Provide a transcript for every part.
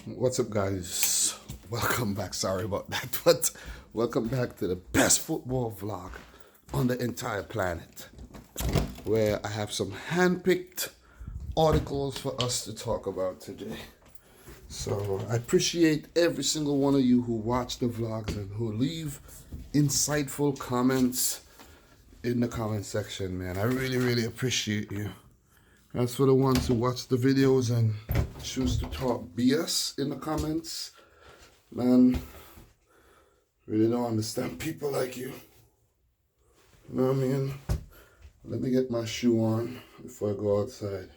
What's up, guys? Welcome back. Sorry about that, but welcome back to the best football vlog on the entire planet, where I have some hand-picked articles for us to talk about today. So I appreciate every single one of you who watch the vlogs and who leave insightful comments in the comment section, man. I really appreciate you. As for the ones who watch the videos and choose to talk BS in the comments, man, really don't understand people like you. You know what I mean? Let me get my shoe on before I go outside.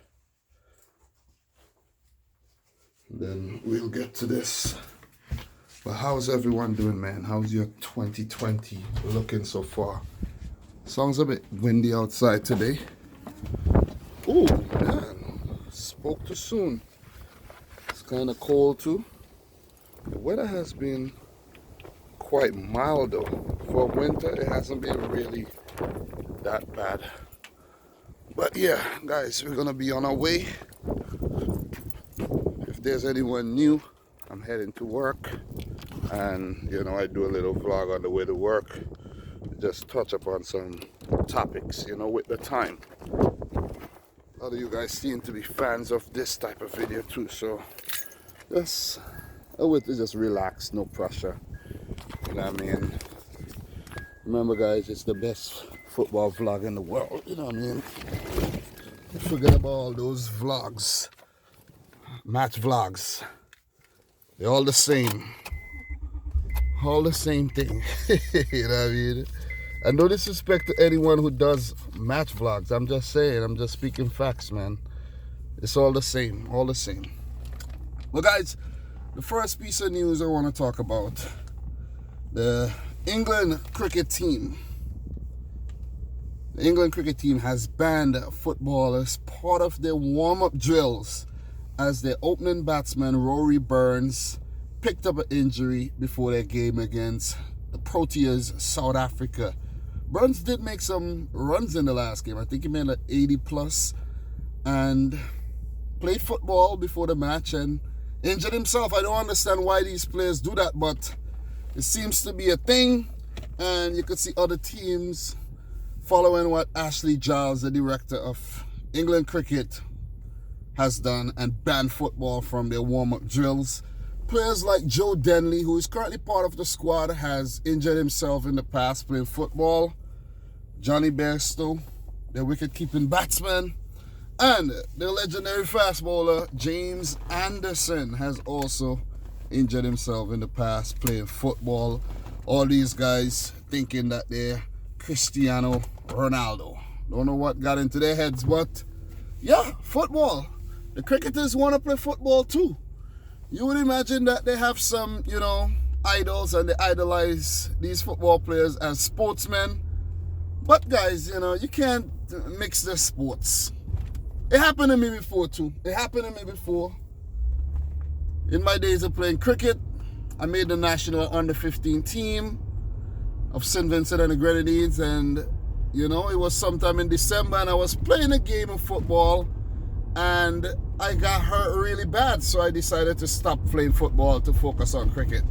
Then we'll get to this. But how's everyone doing, man? How's your 2020 looking so far? Sounds a bit windy outside today. Oh, man. Spoke too soon. It's kind of cold, too. The weather has been quite mild, though. For winter, it hasn't been really that bad. But yeah, guys, we're going to be on our way. If there's anyone new, I'm heading to work. And, you know, I do a little vlog on the way to work. Just touch upon some topics, you know, with the time. A lot of you guys seem to be fans of this type of video too, so just just relax, no pressure. You know what I mean? Remember, guys, it's the best football vlog in the world. You know what I mean? Forget about all those vlogs, match vlogs. They're all the same thing. You know what I mean? And no disrespect to anyone who does match vlogs. I'm just saying, I'm just speaking facts, man. It's all the same, Well, guys, the first piece of news I want to talk about, the England cricket team. The England cricket team has banned football as part of their warm-up drills as their opening batsman, Rory Burns, picked up an injury before their game against the Proteas, South Africa. Burns did make some runs in the last game. I think he made like 80 plus and played football before the match and injured himself. I don't understand why these players do that, but it seems to be a thing, and you could see other teams following what Ashley Giles, the director of England cricket, has done and banned football from their warm-up drills. Players like Joe Denley, who is currently part of the squad, has injured himself in the past playing football. Johnny Bairstow, their wicket-keeping batsman, and the legendary fast bowler James Anderson has also injured himself in the past playing football. All these guys thinking that they're Cristiano Ronaldo. Don't know what got into their heads, but yeah, football. The cricketers want to play football too. You would imagine that they have some, you know, idols and they idolize these football players as sportsmen. But guys, you know, you can't mix the sports. It happened to me before too. In my days of playing cricket, I made the national under-15 team of St. Vincent and the Grenadines, and you know, it was sometime in December and I was playing a game of football and I got hurt really bad, so I decided to stop playing football to focus on cricket.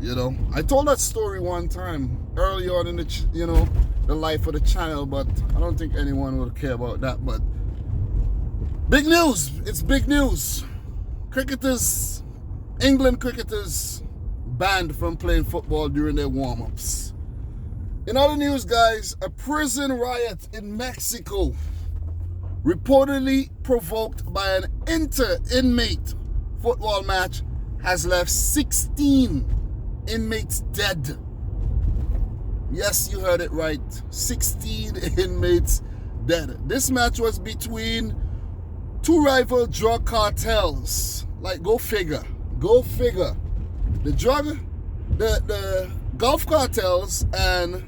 You know, I told that story one time early on in the life of the channel, but I don't think anyone would care about that. But big news! It's big news. Cricketers, England cricketers, banned from playing football during their warm-ups. In other news, guys, a prison riot in Mexico, reportedly provoked by an inter-inmate football match, has left 16 inmates dead. Yes, you heard it right. 16 inmates dead. This match was between two rival drug cartels. Like, go figure. The Gulf cartels and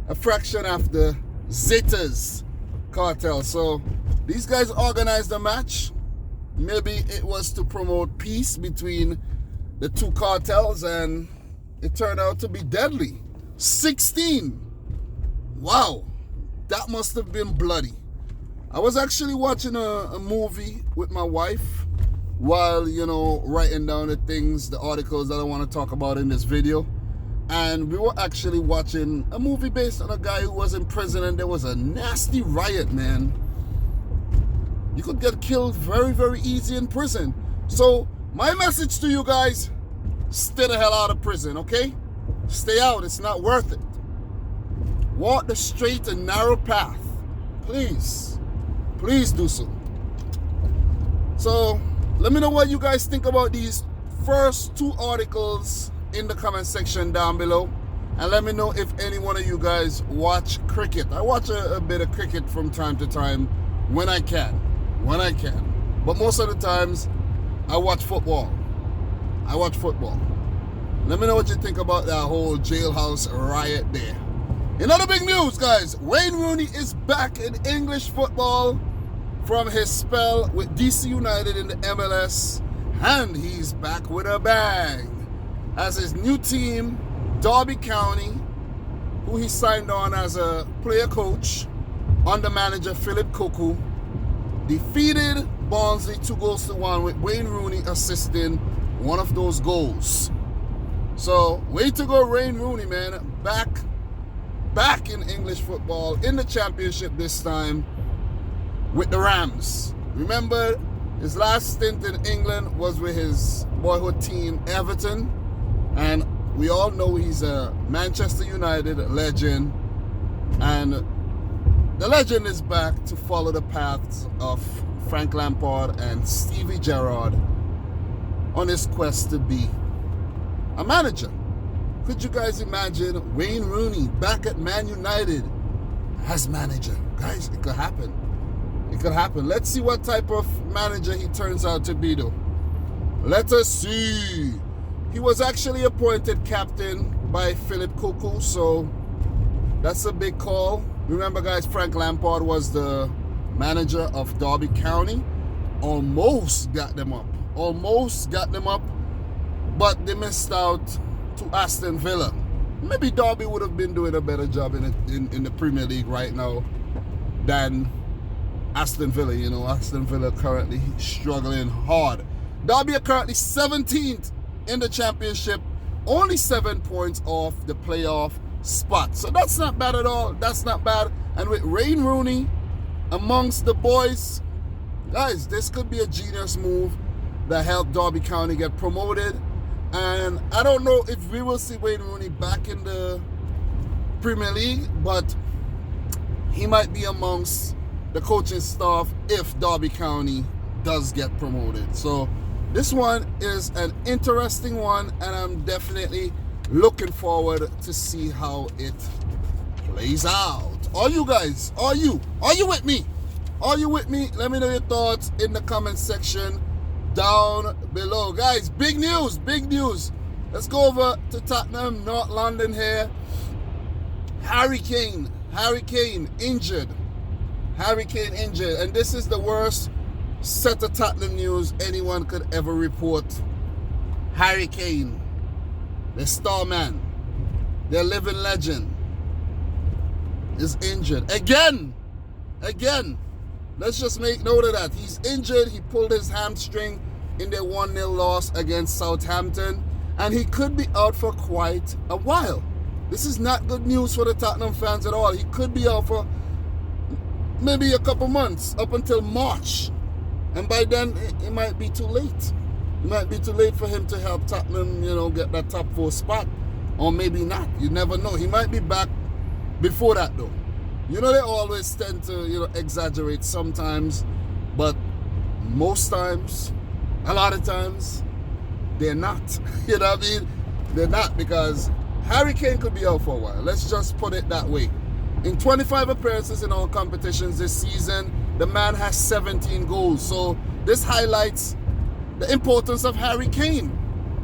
a fraction of the Zetas cartel. So these guys organized the match. Maybe it was to promote peace between the two cartels, and it turned out to be deadly. 16. Wow, that must have been bloody. I was actually watching a movie with my wife, while, writing down the articles that I want to talk about in this video. And we were actually watching a movie based on a guy who was in prison, and there was a nasty riot, man. You could get killed very, very easy in prison. So my message to you guys, stay the hell out of prison, okay? Stay out, it's not worth it. Walk the straight and narrow path. Please do so. So let me know what you guys think about these first two articles in the comment section down below, and let me know if any one of you guys watch cricket. I watch a bit of cricket from time to time when I can, but most of the times I watch football. Let me know what you think about that whole jailhouse riot there. In other big news, guys, Wayne Rooney is back in English football from his spell with DC United in the MLS, and he's back with a bang as his new team, Derby County, who he signed on as a player coach under manager Philip Cocu, defeated Barnsley 2-1 with Wayne Rooney assisting one of those goals. So way to go, Wayne Rooney, man. Back in English football, in the championship this time with the Rams. Remember, his last stint in England was with his boyhood team, Everton. And we all know he's a Manchester United legend. And the legend is back to follow the paths of Frank Lampard and Stevie Gerrard on his quest to be a manager. Could you guys imagine Wayne Rooney back at Man United as manager? Guys, it could happen. Let's see what type of manager he turns out to be, though. Let us see. He was actually appointed captain by Philip Cocu, so that's a big call. Remember, guys, Frank Lampard was the manager of Derby County. Almost got them up, but they missed out to Aston Villa. Maybe Derby would have been doing a better job in the Premier League right now than Aston Villa. Aston Villa currently struggling hard. Derby are currently 17th in the championship, only 7 points off the playoff spot. So that's not bad at all. That's not bad. And with Wayne Rooney amongst the boys, guys, this could be a genius move that helped Derby County get promoted. And I don't know if we will see Wayne Rooney back in the Premier League, but he might be amongst the coaching staff if Derby County does get promoted. So this one is an interesting one, and I'm definitely looking forward to see how it plays out. Are you guys? Are you with me? Let me know your thoughts in the comment section down below. Guys, big news. Let's go over to Tottenham, North London here. Harry Kane injured. And this is the worst set of Tottenham news anyone could ever report. Harry Kane, the star man, their living legend, is injured again. Let's just make note of that. He's injured. He pulled his hamstring in their 1-0 loss against Southampton, and he could be out for quite a while. This is not good news for the Tottenham fans at all. He could be out for maybe a couple months, up until March. And by then, it might be too late. It might be too late for him to help Tottenham, get that top 4 spot. Or maybe not. You never know. He might be back before that, though. They always tend to, exaggerate sometimes. But most times, a lot of times, they're not. You know what I mean? They're not, because Harry Kane could be out for a while. Let's just put it that way. In 25 appearances in all competitions this season, the man has 17 goals. So this highlights the importance of Harry Kane.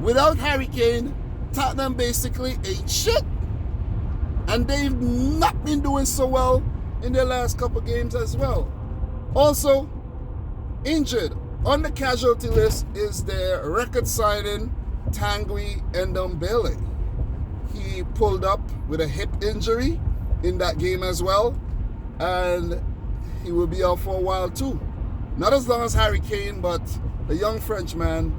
Without Harry Kane, Tottenham basically ain't shit. And they've not been doing so well in their last couple games as well. Also, injured on the casualty list is their record signing, Tanguy Ndombele. He pulled up with a hip injury in that game as well, and he will be out for a while too. Not as long as Harry Kane, but the young Frenchman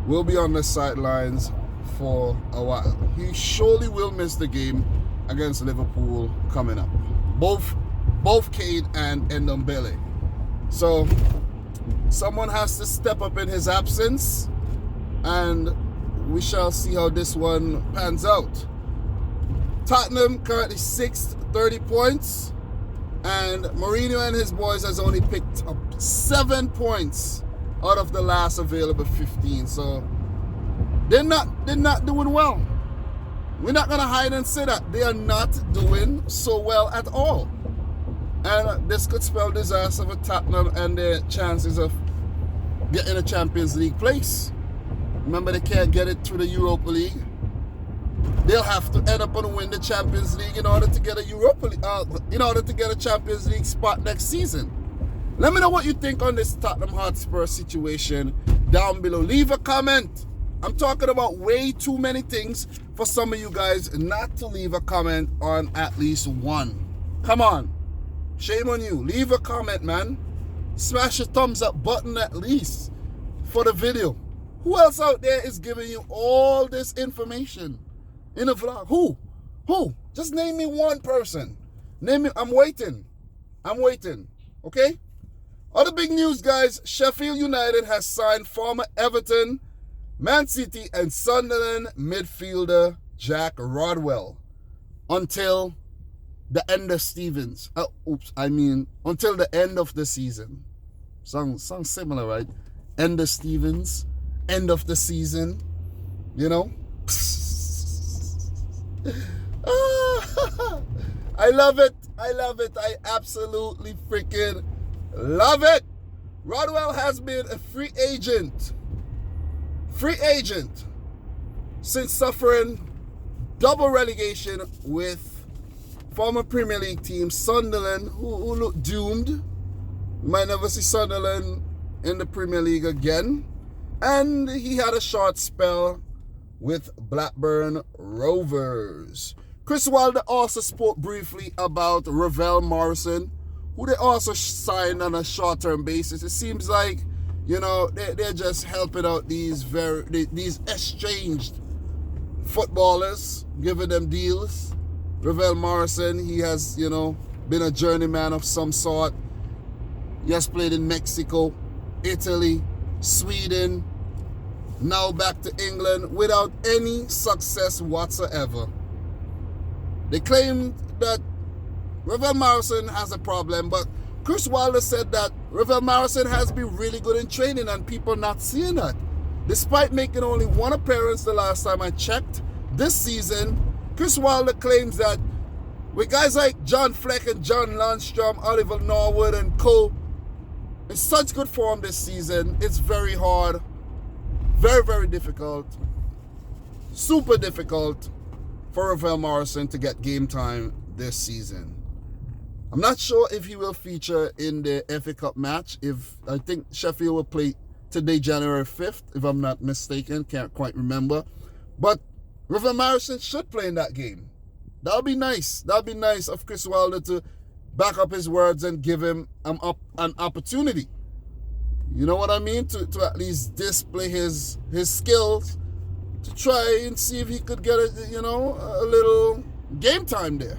will be on the sidelines for a while. He surely will miss the game against Liverpool coming up. Both Kane and Ndombele. So someone has to step up in his absence, and we shall see how this one pans out. Tottenham currently 6th, 30 points, and Mourinho and his boys has only picked up 7 points out of the last available 15. So they're not doing well. We're not gonna hide and say that they are not doing so well at all. And this could spell disaster for Tottenham and their chances of getting a Champions League place. Remember, they can't get it through the Europa League. They'll have to end up and win the Champions League in order to get a in order to get a Champions League spot next season. Let me know what you think on this Tottenham Hotspur situation down below. Leave a comment. I'm talking about way too many things for some of you guys not to leave a comment on at least one. Come on. Shame on you. Leave a comment, man. Smash the thumbs up button at least for the video. Who else out there is giving you all this information in a vlog? Who? Just name me one person. Name me. I'm waiting. Okay? Other big news, guys. Sheffield United has signed former Everton, Man City, and Sunderland midfielder Jack Rodwell until the end of until the end of the season. Sounds similar, right? End of Stevens, end of the season, you know? I love it. I absolutely freaking love it. Rodwell has been a free agent since suffering double relegation with former Premier League team Sunderland, who look doomed. You might never see Sunderland in the Premier League again. And he had a short spell with Blackburn Rovers. Chris Wilder also spoke briefly about Ravel Morrison, who they also signed on a short-term basis. It seems like, you know, they're just helping out these estranged footballers, giving them deals. Ravel Morrison, he has, you know, been a journeyman of some sort. He has played in Mexico, Italy, Sweden, now back to England without any success whatsoever. They claim that Ravel Morrison has a problem, but Chris Wilder said that Ravel Morrison has been really good in training and people not seeing that. Despite making only one appearance the last time I checked, this season, Chris Wilder claims that with guys like John Fleck and John Lundstrom, Oliver Norwood and co. in such good form this season, it's very hard, very, very difficult, super difficult for Ravel Morrison to get game time this season. I'm not sure if he will feature in the FA Cup match. I think Sheffield will play today, January 5th, if I'm not mistaken. Can't quite remember. But Ravel Morrison should play in that game. That'll be nice. That'll be nice of Chris Wilder to back up his words and give him an opportunity. You know what I mean? To at least display his skills, to try and see if he could get a little game time there.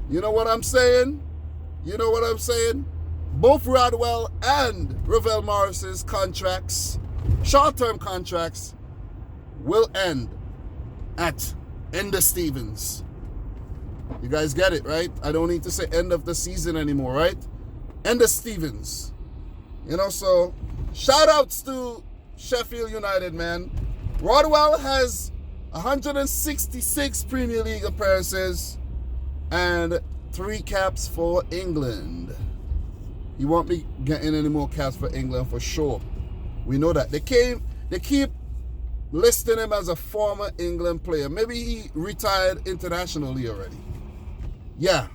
You know what I'm saying? Both Rodwell and Ravel Morrison's contracts, short-term contracts, will end at end of Stevens. You guys get it, right? I don't need to say end of the season anymore, right? End of Stevens. You know, so shout-outs to Sheffield United, man. Rodwell has 166 Premier League appearances and 3 caps for England. He won't be getting any more caps for England for sure. We know that. They keep listing him as a former England player. Maybe he retired internationally already. Yeah.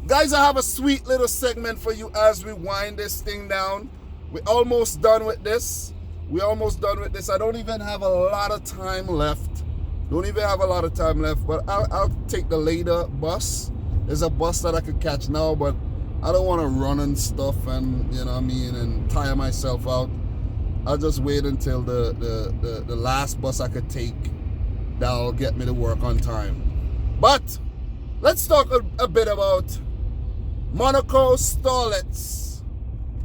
Guys, I have a sweet little segment for you as we wind this thing down. We're almost done with this. I don't even have a lot of time left. But I'll take the later bus. There's a bus that I could catch now, but I don't want to run and stuff and, you know what I mean, and tire myself out. I'll just wait until the last bus I could take that'll get me to work on time. But let's talk a bit about Monaco Starlets.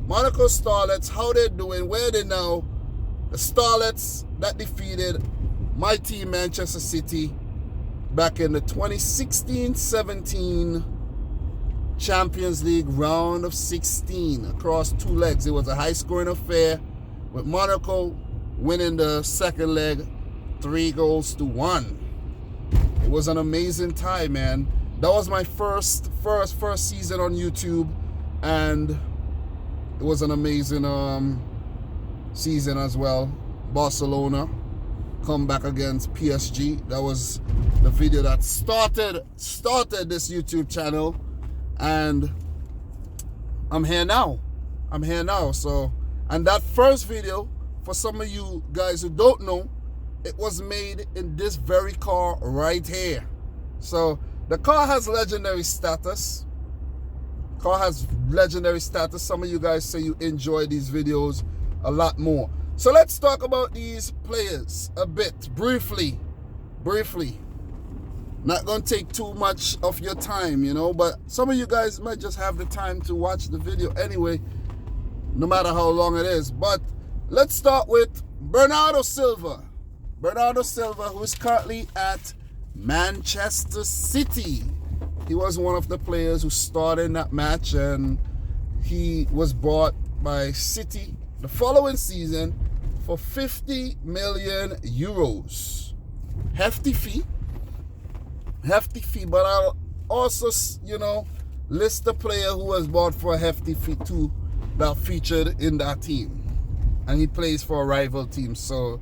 Monaco Starlets, how they're doing, where they now. The Starlets that defeated my team Manchester City back in the 2016-17 Champions League round of 16 across 2 legs. It was a high-scoring affair with Monaco winning the second leg 3-1. It was an amazing time, man. That was my first season on YouTube, and it was an amazing season as well. Barcelona come back against PSG. That was the video that started this YouTube channel, and I'm here now. So, and that first video, for some of you guys who don't know, it was made in this very car right here. So the car has legendary status. Some of you guys say you enjoy these videos a lot more. So let's talk about these players a bit, briefly. Not gonna take too much of your time, you know, but some of you guys might just have the time to watch the video anyway, no matter how long it is. But let's start with Bernardo Silva. Bernardo Silva, who is currently at Manchester City. He was one of the players who started in that match, and he was bought by City the following season for 50 million euros. Hefty fee, but I'll also, you know, list the player who was bought for a hefty fee too that featured in that team, and he plays for a rival team. So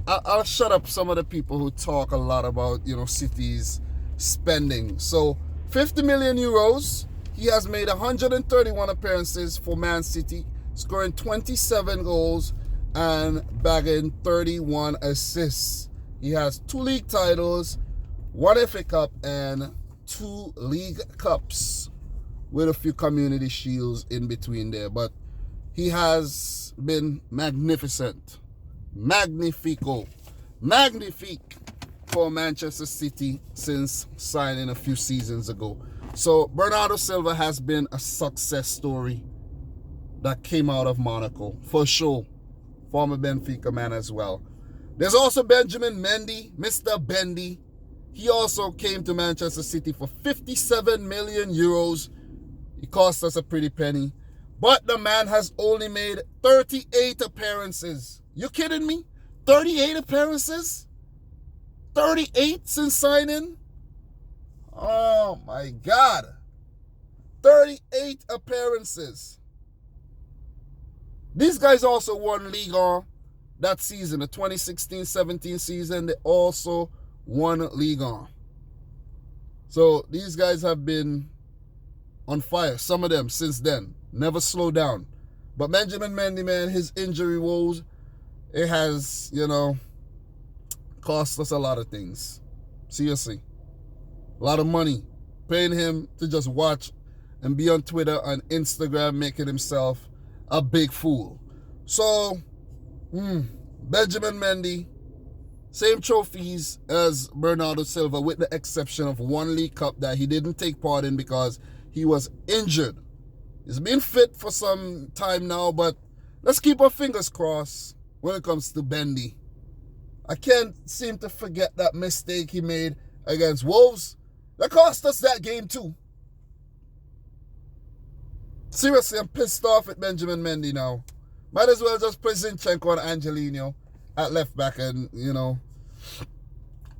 I'll shut up some of the people who talk a lot about, you know, City's spending. So 50 million euros. He has made 131 appearances for Man City, scoring 27 goals and bagging 31 assists. He has 2 league titles, 1 FA Cup, and 2 League Cups, with a few Community Shields in between there. But he has been magnificent. Magnifique for Manchester City since signing a few seasons ago. So Bernardo Silva has been a success story that came out of Monaco, for sure. Former Benfica man as well. There's also Benjamin Mendy, Mr. Bendy. He also came to Manchester City for 57 million euros. He cost us a pretty penny. But the man has only made 38 appearances. You kidding me? 38 appearances? 38 since signing? Oh my God. 38 appearances. These guys also won Ligue 1 that season, the 2016-17 season. They also won Ligue 1. So these guys have been on fire, some of them since then. Never slow down. But Benjamin Mendy, man, his injury woes, it has, you know, cost us a lot of things. Seriously. A lot of money. Paying him to just watch and be on Twitter and Instagram making himself a big fool. So, Benjamin Mendy, same trophies as Bernardo Silva, with the exception of 1 League Cup that he didn't take part in because he was injured. He's been fit for some time now, but let's keep our fingers crossed when it comes to Bendy. I can't seem to forget that mistake he made against Wolves. That cost us that game too. Seriously, I'm pissed off at Benjamin Mendy now. Might as well just play Zinchenko and Angelino at left back and, you know,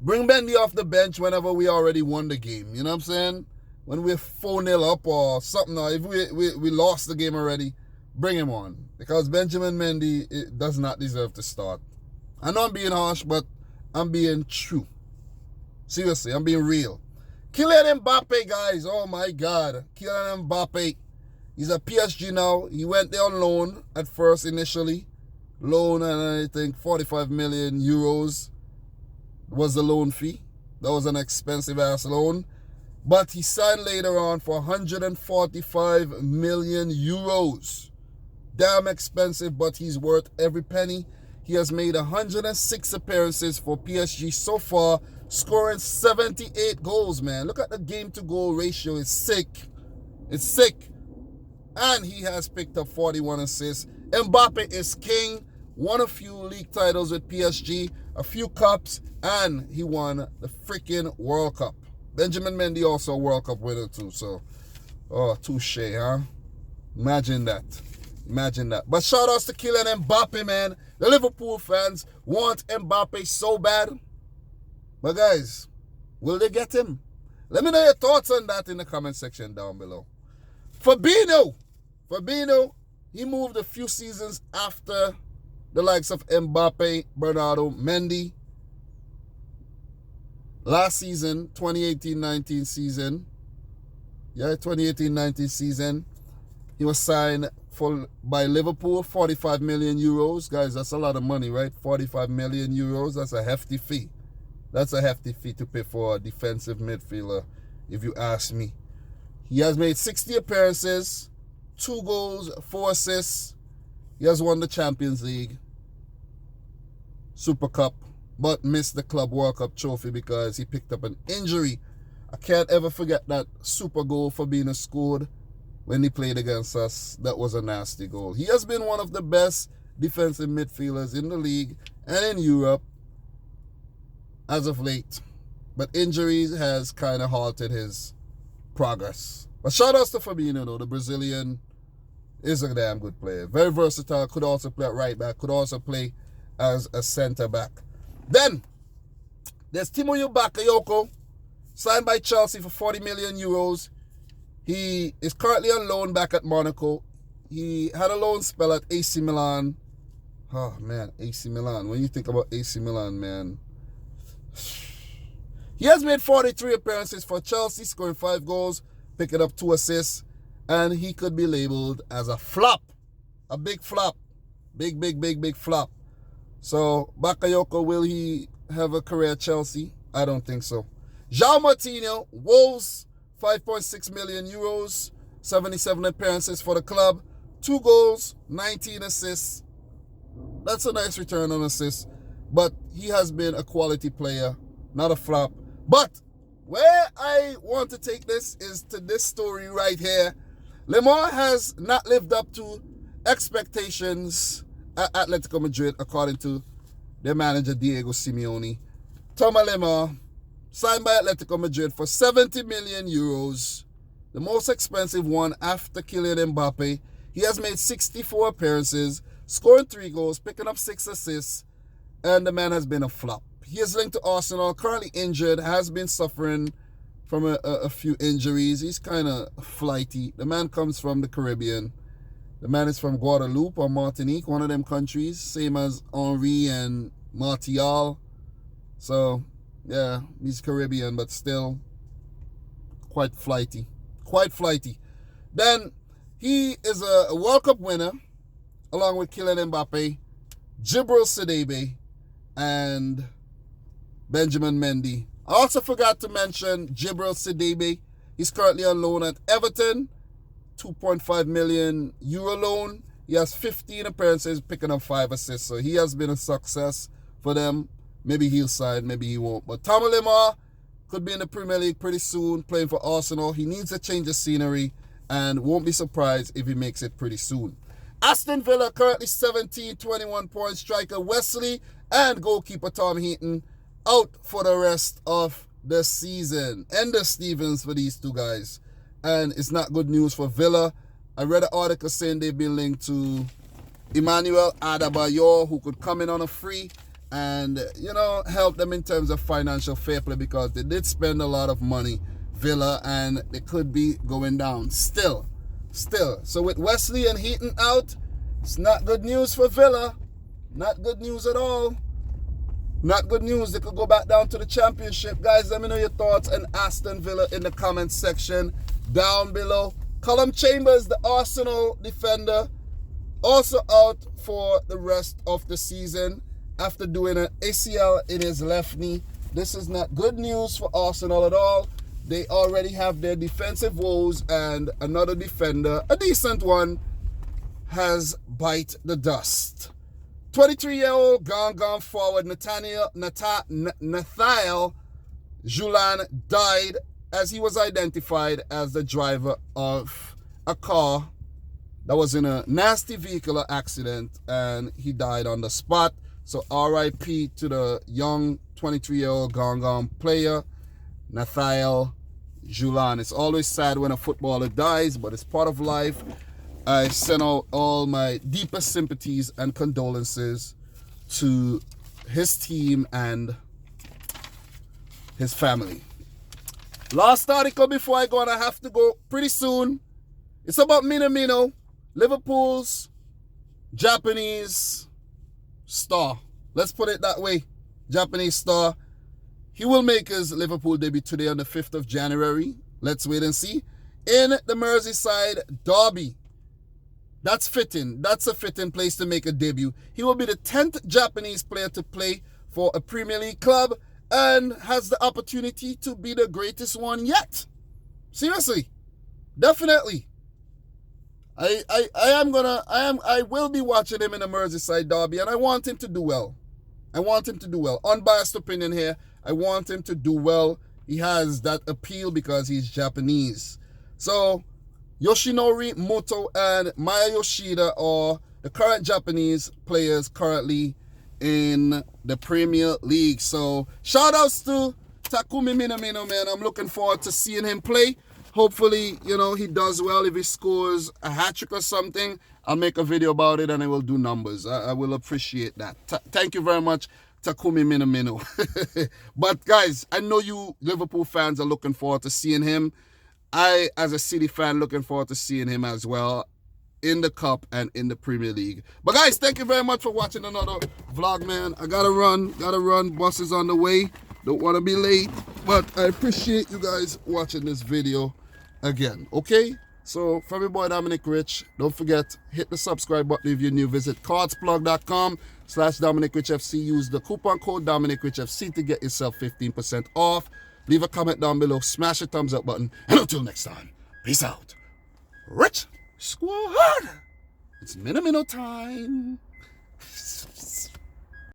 bring Mendy off the bench whenever we already won the game. You know what I'm saying? When we're 4-0 up or something, or if we lost the game already, bring him on. Because Benjamin Mendy does not deserve to start. I know I'm being harsh, but I'm being true. Seriously, I'm being real. Kylian Mbappe, guys. Oh, my God. Kylian Mbappe. He's at PSG now. He went there on loan at first initially. Loan, and I think 45 million euros was the loan fee. That was an expensive ass loan. But he signed later on for 145 million euros. Damn expensive, but he's worth every penny. He has made 106 appearances for PSG so far, scoring 78 goals, man. Look at the game-to-goal ratio. It's sick. It's sick. And he has picked up 41 assists. Mbappe is king. Won a few league titles with PSG, a few cups, and he won the freaking World Cup. Benjamin Mendy also a World Cup winner too, so, oh, touche, huh? Imagine that. Imagine that. But shout outs to Kylian Mbappe, man. The Liverpool fans want Mbappe so bad. But guys, will they get him? Let me know your thoughts on that in the comment section down below. Fabinho, he moved a few seasons after the likes of Mbappe, Bernardo, Mendy. Last season, 2018-19 season. Yeah, 2018-19 season. He was signed by Liverpool, 45 million euros. Guys, that's a lot of money, right? 45 million euros. That's a hefty fee. That's a hefty fee to pay for a defensive midfielder, if you ask me. He has made 60 appearances, 2 goals, 4 assists. He has won the Champions League, Super Cup, but missed the Club World Cup trophy because he picked up an injury. I can't ever forget that super goal Fabinho scored when he played against us. That was a nasty goal. He has been one of the best defensive midfielders in the league and in Europe as of late. But injuries has kind of halted his progress. But shout outs to Fabinho though. The Brazilian is a damn good player. Very versatile. Could also play at right back. Could also play as a center back. Then, there's Timo Bakayoko, signed by Chelsea for 40 million euros. He is currently on loan back at Monaco. He had a loan spell at AC Milan. Oh, man, AC Milan. When you think about AC Milan, man. He has made 43 appearances for Chelsea, scoring 5 goals, picking up 2 assists, and he could be labeled as a flop. A big flop. Big flop. So, Bakayoko, will he have a career at Chelsea? I don't think so. João Martinho, Wolves, 5.6 million euros, 77 appearances for the club, 2 goals, 19 assists. That's a nice return on assists, but he has been a quality player, not a flop. But where I want to take this is to this story right here. Lemar has not lived up to expectations at Atletico Madrid, according to their manager Diego Simeone. Thomas Lemar, signed by Atletico Madrid for 70 million euros, the most expensive one after Kylian Mbappe. He has made 64 appearances, scoring 3 goals, picking up 6 assists, and the man has been a flop. He is linked to Arsenal, currently injured, has been suffering from a few injuries. He's kind of flighty. The man comes from the Caribbean. The man is from Guadeloupe or Martinique, one of them countries, same as Henry and Martial. So, yeah, he's Caribbean, but still quite flighty. Then, he is a World Cup winner, along with Kylian Mbappe, Djibril Cedebe, and Benjamin Mendy. I also forgot to mention Djibril Cedebe. He's currently on loan at Everton. 2.5 million euro loan. He has 15 appearances, picking up 5 assists. So he has been a success for them. Maybe he'll sign, maybe he won't. But Thomas Lemar could be in the Premier League pretty soon, playing for Arsenal. He needs a change of scenery and won't be surprised if he makes it pretty soon. Aston Villa currently 17, 21 points. Striker Wesley and goalkeeper Tom Heaton out for the rest of the season. Ender Stevens for these two guys. And it's not good news for Villa. I read an article saying they've been linked to Emmanuel Adebayor, who could come in on a free and, help them in terms of financial fair play, because they did spend a lot of money, Villa, and they could be going down still. So with Wesley and Heaton out, it's not good news for Villa. Not good news at all. Not good news. They could go back down to the Championship. Guys, let me know your thoughts on Aston Villa in the comments section down below. Callum Chambers, the Arsenal defender, also out for the rest of the season after doing an ACL in his left knee. This is not good news for Arsenal at all. they already have their defensive woes, and another defender, a decent one, has bite the dust. 23-year-old gone forward Nathaniel Julan died as he was identified as the driver of a car that was in a nasty vehicular accident, and he died on the spot. So RIP to the young 23-year-old gone player, Nathaniel Julan. It's always sad when a footballer dies, but it's part of life. I send out all my deepest sympathies and condolences to his team and his family. Last article before I go, and I have to go pretty soon. It's about Minamino, Liverpool's Japanese star. Let's put it that way. Japanese star. He will make his Liverpool debut today on the 5th of January. Let's wait and see. In the Merseyside derby. That's fitting. That's a fitting place to make a debut. He will be the 10th Japanese player to play for a Premier League club and has the opportunity to be the greatest one yet. Seriously. Definitely. I will be watching him in the Merseyside derby, and I want him to do well. Unbiased opinion here. I want him to do well. He has that appeal because he's Japanese. So Yoshinori Moto and Maya Yoshida are the current Japanese players currently in the Premier League. So shout outs to Takumi Minamino, man. I'm looking forward to seeing him play. Hopefully, he does well. If he scores a hat-trick or something, I'll make a video about it and I will do numbers. I will appreciate that. Thank you very much, Takumi Minamino. But guys, I know you Liverpool fans are looking forward to seeing him. I, as a City fan, looking forward to seeing him as well in the Cup and in the Premier League. But guys, thank you very much for watching another vlog, man. I gotta run. Bus is on the way. Don't want to be late. But I appreciate you guys watching this video again, okay? So, from your boy Dominic Rich, don't forget, hit the subscribe button if you're new. Visit cardsplug.com/dominicrichfc. Use the coupon code dominicrichfc to get yourself 15% off. Leave a comment down below. Smash the thumbs up button. And until next time, peace out. Rich Squad. It's Minamino time.